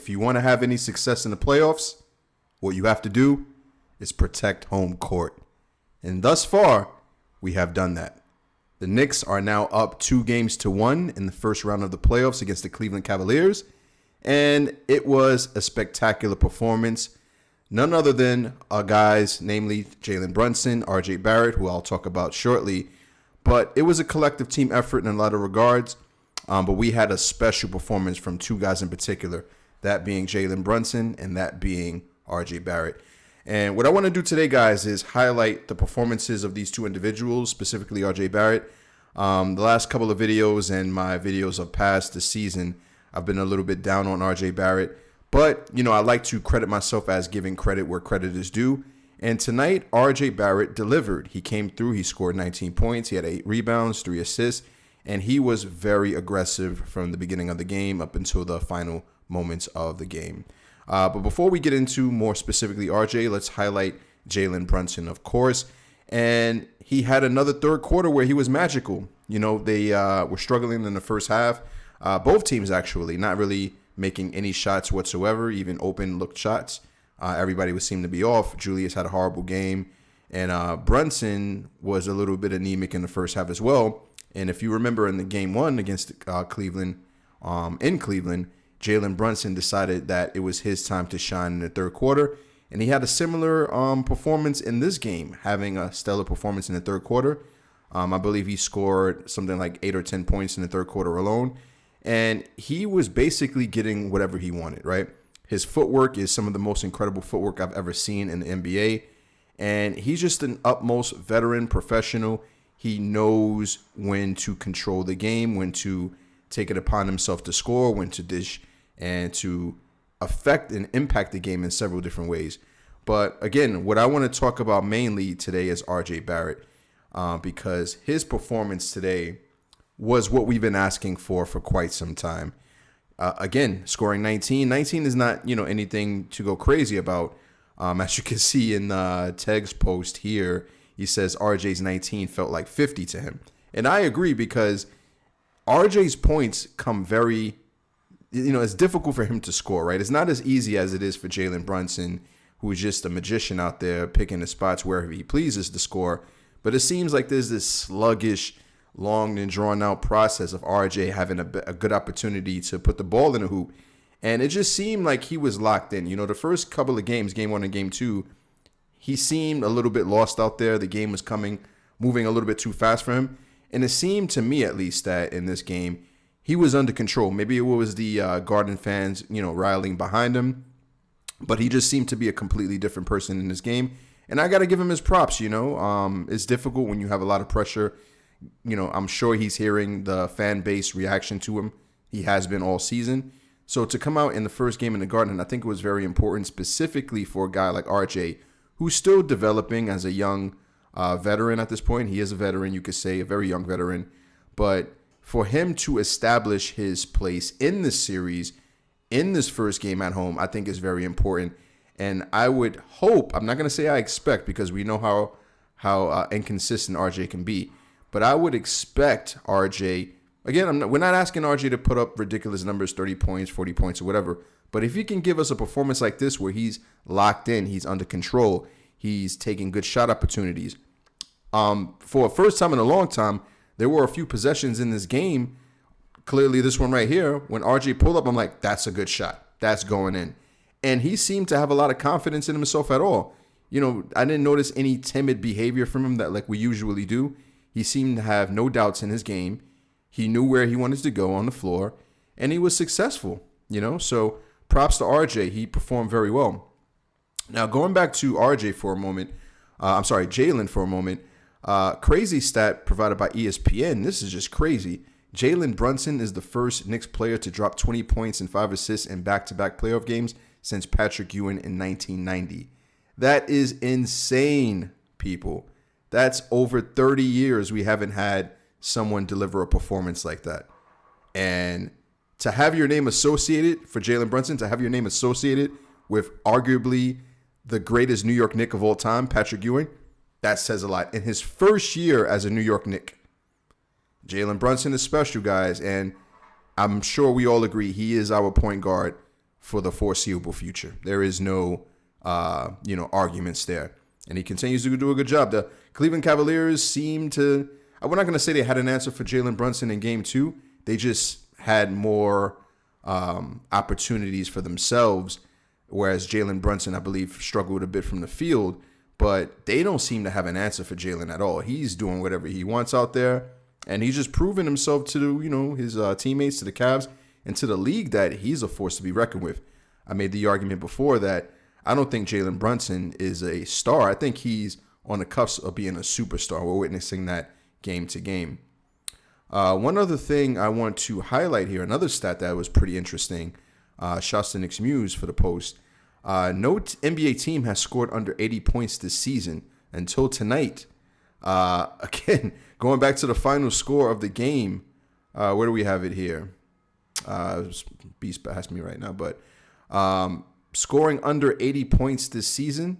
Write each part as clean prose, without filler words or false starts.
if you want to have any success in the playoffs, what you have to do is protect home court. And thus far, we have done that. The Knicks are now up 2-1 in the first round of the playoffs against the Cleveland Cavaliers. And it was a spectacular performance. None other than guys, namely Jalen Brunson, RJ Barrett, who I'll talk about shortly. But it was a collective team effort in a lot of regards. But we had a special performance from two guys in particular, that being Jalen Brunson and that being RJ Barrett. And what I want to do today, guys, is highlight the performances of these two individuals, specifically RJ Barrett. The last couple of videos and my videos of past the season, I've been a little bit down on RJ Barrett. But, I like to credit myself as giving credit where credit is due. And tonight, RJ Barrett delivered. He came through. He scored 19 points. He had 8 rebounds, 3 assists. And he was very aggressive from the beginning of the game up until the final moments of the game. But before we get into more specifically RJ, let's highlight Jalen Brunson, of course. And he had another third quarter where he was magical. They were struggling in the first half. Both teams, actually, not really making any shots whatsoever, even open look shots. Everybody seemed to be off. Julius had a horrible game. And Brunson was a little bit anemic in the first half as well. And if you remember in the game one against Cleveland, in Cleveland, Jalen Brunson decided that it was his time to shine in the third quarter. And he had a similar performance in this game, having a stellar performance in the third quarter. I believe he scored something like 8 or 10 points in the third quarter alone. And he was basically getting whatever he wanted, right? His footwork is some of the most incredible footwork I've ever seen in the NBA. And he's just an utmost veteran professional. He knows when to control the game, when to take it upon himself to score, when to dish, and to affect and impact the game in several different ways. But again, what I want to talk about mainly today is RJ Barrett, because his performance today was what we've been asking for quite some time. Again, scoring 19. 19 is not, anything to go crazy about. As you can see in Teg's post here, he says RJ's 19 felt like 50 to him. And I agree, because RJ's points come very, it's difficult for him to score, right? It's not as easy as it is for Jalen Brunson, who is just a magician out there picking the spots wherever he pleases to score. But it seems like there's this sluggish, long and drawn out process of RJ having a good opportunity to put the ball in the hoop. And it just seemed like he was locked in. The first couple of games, game one and game two, he seemed a little bit lost out there. The game was moving a little bit too fast for him. And it seemed to me, at least, that in this game, he was under control. Maybe it was the Garden fans, riling behind him. But he just seemed to be a completely different person in this game. And I got to give him his props, It's difficult when you have a lot of pressure. I'm sure he's hearing the fan base reaction to him. He has been all season. So to come out in the first game in the Garden, I think it was very important, specifically for a guy like RJ, who's still developing as a young veteran at this point. He is a veteran, you could say, a very young veteran. But for him to establish his place in this series, in this first game at home, I think is very important. And I would hope, I'm not going to say I expect, because we know how inconsistent RJ can be. But I would expect RJ, again, we're not asking RJ to put up ridiculous numbers, 30 points, 40 points, or whatever. But if he can give us a performance like this where he's locked in, he's under control, he's taking good shot opportunities. For a first time in a long time, there were a few possessions in this game. Clearly, this one right here, when RJ pulled up, I'm like, that's a good shot. That's going in. And he seemed to have a lot of confidence in himself at all. I didn't notice any timid behavior from him that like we usually do. He seemed to have no doubts in his game. He knew where he wanted to go on the floor, and he was successful, So props to RJ. He performed very well. Now, going back to Jalen for a moment, crazy stat provided by ESPN. This is just crazy. Jalen Brunson is the first Knicks player to drop 20 points and 5 assists in back-to-back playoff games since Patrick Ewing in 1990. That is insane, people. That's over 30 years we haven't had someone deliver a performance like that. And to have your name associated, for Jalen Brunson, to have your name associated with arguably the greatest New York Knick of all time, Patrick Ewing, that says a lot. In his first year as a New York Knick, Jalen Brunson is special, guys. And I'm sure we all agree he is our point guard for the foreseeable future. There is no, arguments there. And he continues to do a good job. The Cleveland Cavaliers seem to, we're not going to say they had an answer for Jalen Brunson in game 2. They just had more opportunities for themselves, whereas Jalen Brunson, I believe, struggled a bit from the field. But they don't seem to have an answer for Jalen at all. He's doing whatever he wants out there, and he's just proven himself to, his teammates, to the Cavs, and to the league that he's a force to be reckoned with. I made the argument before that I don't think Jalen Brunson is a star. I think he's on the cusp of being a superstar. We're witnessing that game to game. One other thing I want to highlight here, another stat that was pretty interesting, shouts to Knicks Muse for the post. No NBA team has scored under 80 points this season until tonight. Again, going back to the final score of the game, where do we have it here? Beast past me right now, but scoring under 80 points this season,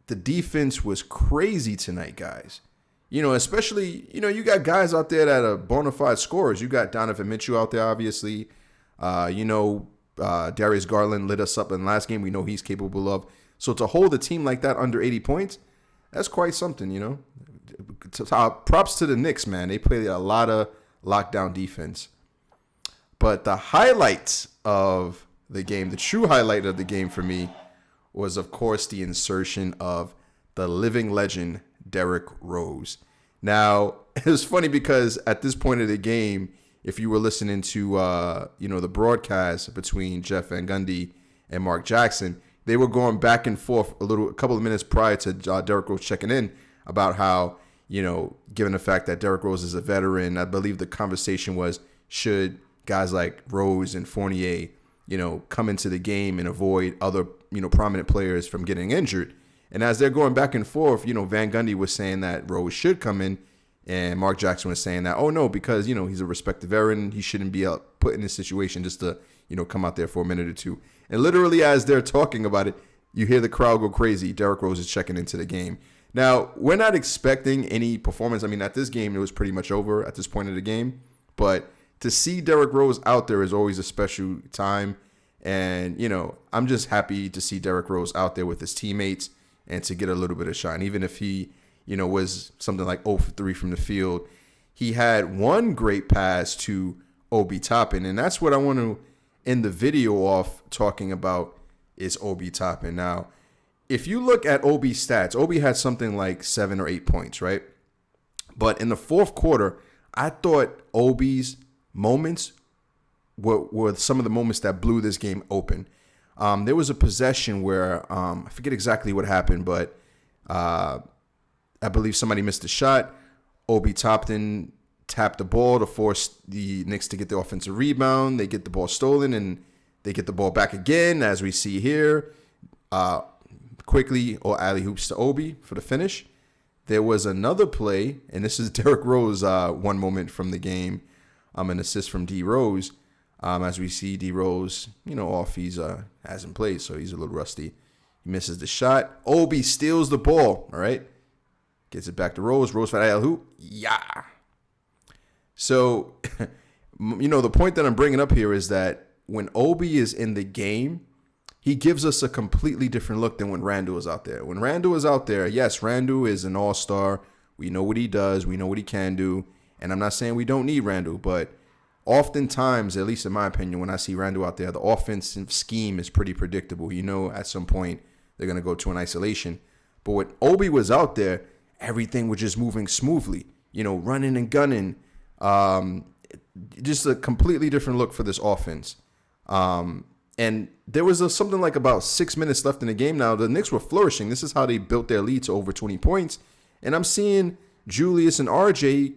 the defense was crazy tonight, guys. Especially, you got guys out there that are bona fide scorers. You got Donovan Mitchell out there, obviously. Darius Garland lit us up in the last game. We know he's capable of. So to hold a team like that under 80 points, that's quite something, Props to the Knicks, man. They play a lot of lockdown defense. But the highlight of the game, the true highlight of the game for me, was, of course, the insertion of the living legend, Derrick Rose. Now, it was funny because at this point of the game, if you were listening to, the broadcast between Jeff Van Gundy and Mark Jackson, they were going back and forth a couple of minutes prior to Derrick Rose checking in about how, given the fact that Derrick Rose is a veteran, I believe the conversation was, should guys like Rose and Fournier, come into the game and avoid other, prominent players from getting injured. And as they're going back and forth, Van Gundy was saying that Rose should come in, and Mark Jackson was saying that, oh no, because, he's a respected veteran, he shouldn't be put in this situation just to, come out there for a minute or two. And literally as they're talking about it, you hear the crowd go crazy. Derrick Rose is checking into the game. Now, we're not expecting any performance. I mean, at this game, it was pretty much over at this point of the game. But to see Derrick Rose out there is always a special time. And, I'm just happy to see Derrick Rose out there with his teammates and to get a little bit of shine. Even if he, was something like 0 for 3 from the field, he had one great pass to Obi Toppin. And that's what I want to end the video off talking about is Obi Toppin. Now, if you look at Obi's stats, Obi had something like 7 or 8 points, right? But in the fourth quarter, I thought Obi's moments were some of the moments that blew this game open. There was a possession where I forget exactly what happened, but I believe somebody missed a shot. Obi Toppin tapped the ball to force the Knicks to get the offensive rebound. They get the ball stolen, and they get the ball back again, as we see here. Quickly, or alley hoops to Obi for the finish. There was another play, and this is Derrick Rose, one moment from the game, an assist from D Rose. As we see D Rose, off, he's hasn't played, so he's a little rusty. He misses the shot. Obi steals the ball, all right? Gets it back to Rose. Rose for the alley hoop. Yeah. So, the point that I'm bringing up here is that when Obi is in the game, he gives us a completely different look than when Randall is out there. When Randall is out there, yes, Randall is an all-star. We know what he does. We know what he can do. And I'm not saying we don't need Randall, but oftentimes, at least in my opinion, when I see Randall out there, the offensive scheme is pretty predictable. At some point, they're going to go to an isolation. But when Obi was out there, everything was just moving smoothly, running and gunning. Just a completely different look for this offense. And there was something like about 6 minutes left in the game. Now, the Knicks were flourishing. This is how they built their lead to over 20 points. And I'm seeing Julius and RJ,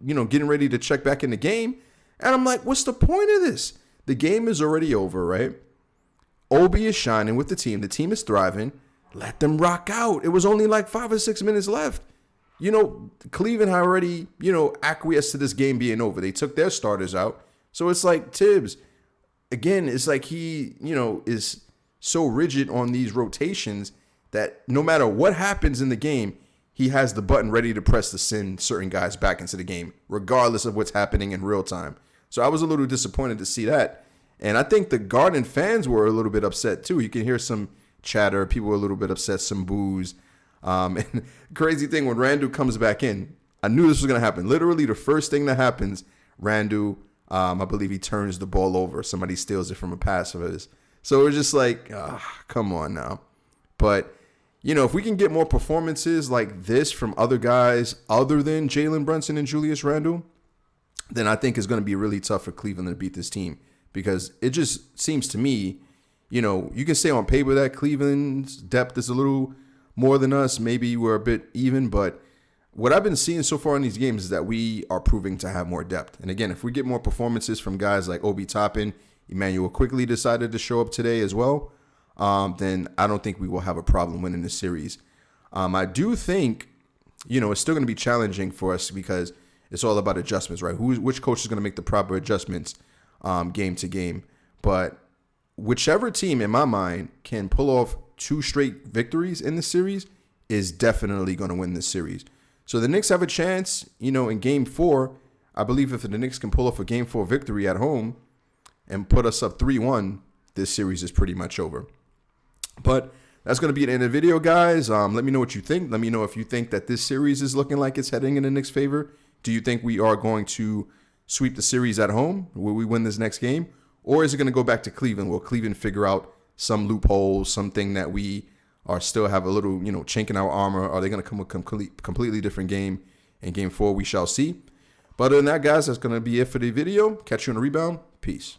getting ready to check back in the game. And I'm like, what's the point of this? The game is already over, right? Obi is shining with the team. The team is thriving. Let them rock out. It was only like 5 or 6 minutes left. Cleveland had already, acquiesced to this game being over. They took their starters out. So it's like Tibbs. Again, it's like he, is so rigid on these rotations that no matter what happens in the game, he has the button ready to press to send certain guys back into the game, regardless of what's happening in real time. So I was a little disappointed to see that. And I think the Garden fans were a little bit upset too. You can hear some chatter. People were a little bit upset, some boos. And crazy thing, when Randle comes back in, I knew this was going to happen. Literally, the first thing that happens, Randle, I believe he turns the ball over. Somebody steals it from a pass of his. So it was just like, come on now. But, if we can get more performances like this from other guys other than Jalen Brunson and Julius Randle, then I think it's going to be really tough for Cleveland to beat this team. Because it just seems to me, you can say on paper that Cleveland's depth is a little more than us. Maybe we're a bit even, but what I've been seeing so far in these games is that we are proving to have more depth. And again, if we get more performances from guys like Obi Toppin, Emmanuel Quickly decided to show up today as well, then I don't think we will have a problem winning this series. I do think, it's still going to be challenging for us because it's all about adjustments, right? Which coach is going to make the proper adjustments game to game. But whichever team, in my mind, can pull off 2 straight victories in the series is definitely going to win this series. So the Knicks have a chance, in Game 4. I believe if the Knicks can pull off a Game 4 victory at home and put us up 3-1, this series is pretty much over. But that's going to be the end of the video, guys. Let me know what you think. Let me know if you think that this series is looking like it's heading in the Knicks' favor. Do you think we are going to sweep the series at home? Will we win this next game? Or is it going to go back to Cleveland? Will Cleveland figure out some loophole, something that we are still have a little, chink in our armor? Are they going to come with a completely different game in Game 4? We shall see. But other than that, guys, that's going to be it for the video. Catch you on the rebound. Peace.